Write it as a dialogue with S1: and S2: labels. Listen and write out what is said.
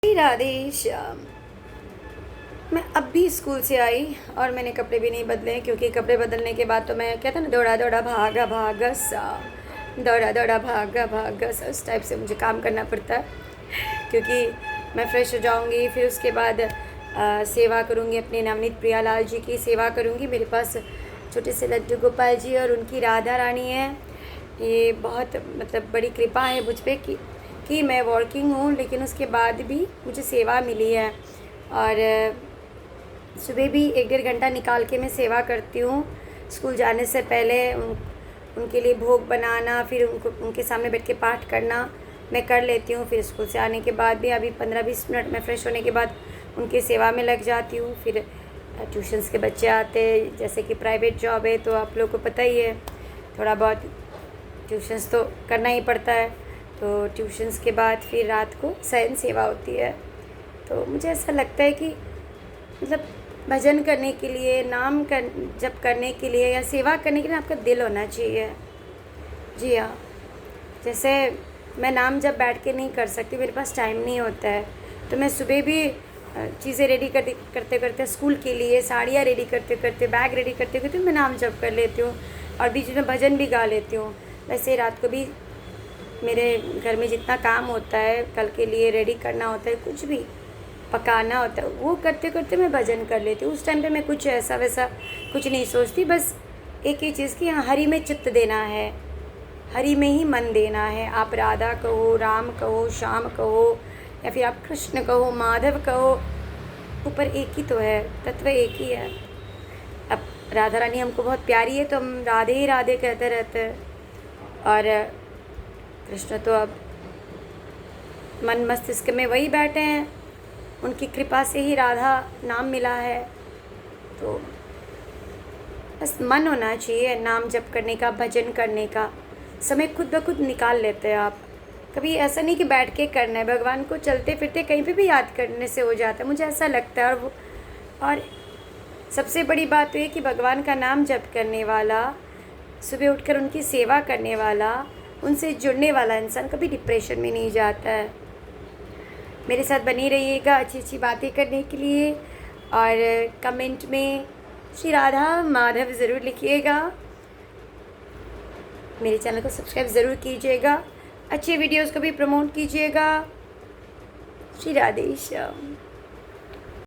S1: राधे श्याम। मैं अब भी स्कूल से आई और मैंने कपड़े भी नहीं बदले, क्योंकि कपड़े बदलने के बाद तो मैं कहता ना दौड़ा दौड़ा भागा भागा सा, दौड़ा दौड़ा भागा भागा सा, उस टाइप से मुझे काम करना पड़ता है। क्योंकि मैं फ़्रेश हो जाऊंगी, फिर उसके बाद सेवा करूंगी, अपने नवनीत प्रियालाल जी की सेवा करूंगी। मेरे पास छोटे से लड्डू गोपाल जी और उनकी राधा रानी है। ये बहुत मतलब बड़ी कृपा है मुझ पर कि मैं वर्किंग हूँ, लेकिन उसके बाद भी मुझे सेवा मिली है। और सुबह भी 1-1.5 घंटा निकाल के मैं सेवा करती हूँ। स्कूल जाने से पहले उनके लिए भोग बनाना, फिर उनके सामने बैठ के पाठ करना मैं कर लेती हूँ। फिर स्कूल से आने के बाद भी अभी 15-20 मिनट में फ़्रेश होने के बाद उनकी सेवा में लग जाती हूँ। फिर ट्यूशन्स के बच्चे आते, जैसे कि प्राइवेट जॉब है तो आप लोगों को पता ही है, थोड़ा बहुत ट्यूशन्स तो करना ही पड़ता है। तो ट्यूशन्स के बाद फिर रात को शयन सेवा होती है। तो मुझे ऐसा लगता है कि मतलब भजन करने के लिए, नाम जप करने के लिए या सेवा करने के लिए आपका दिल होना चाहिए। जी हाँ, जैसे मैं नाम जब बैठ के नहीं कर सकती, मेरे पास टाइम नहीं होता है, तो मैं सुबह भी चीज़ें रेडी करते करते स्कूल के लिए, साड़ियाँ रेडी करते करते, बैग रेडी करते करते मैं नाम जप कर लेती हूँ और बीच में भजन भी गा लेती हूँ। वैसे रात को भी मेरे घर में जितना काम होता है, कल के लिए रेडी करना होता है, कुछ भी पकाना होता है, वो करते करते मैं भजन कर लेती हूँ। उस टाइम पे मैं कुछ ऐसा वैसा कुछ नहीं सोचती, बस एक ही चीज़ कि हाँ, हरि में चित्त देना है, हरि में ही मन देना है। आप राधा कहो, राम कहो, श्याम कहो, या फिर आप कृष्ण कहो, माधव कहो, ऊपर एक ही तो है, तत्व एक ही है। अब राधा रानी हमको बहुत प्यारी है तो हम राधे ही राधे कहते रहते हैं, और कृष्ण तो अब मन मस्तिष्क में वही बैठे हैं, उनकी कृपा से ही राधा नाम मिला है। तो बस मन होना चाहिए नाम जप करने का, भजन करने का। समय खुद ब खुद निकाल लेते हैं आप। कभी ऐसा नहीं कि बैठ के करना है, भगवान को चलते फिरते कहीं पे भी याद करने से हो जाता है, मुझे ऐसा लगता है। और सबसे बड़ी बात तो ये कि भगवान का नाम जप करने वाला, सुबह उठकर उनकी सेवा करने वाला, उनसे जुड़ने वाला इंसान कभी डिप्रेशन में नहीं जाता है। मेरे साथ बनी रहिएगा अच्छी अच्छी बातें करने के लिए, और कमेंट में श्री राधा माधव ज़रूर लिखिएगा। मेरे चैनल को सब्सक्राइब ज़रूर कीजिएगा, अच्छे वीडियोस को भी प्रमोट कीजिएगा। श्री राधे श्याम।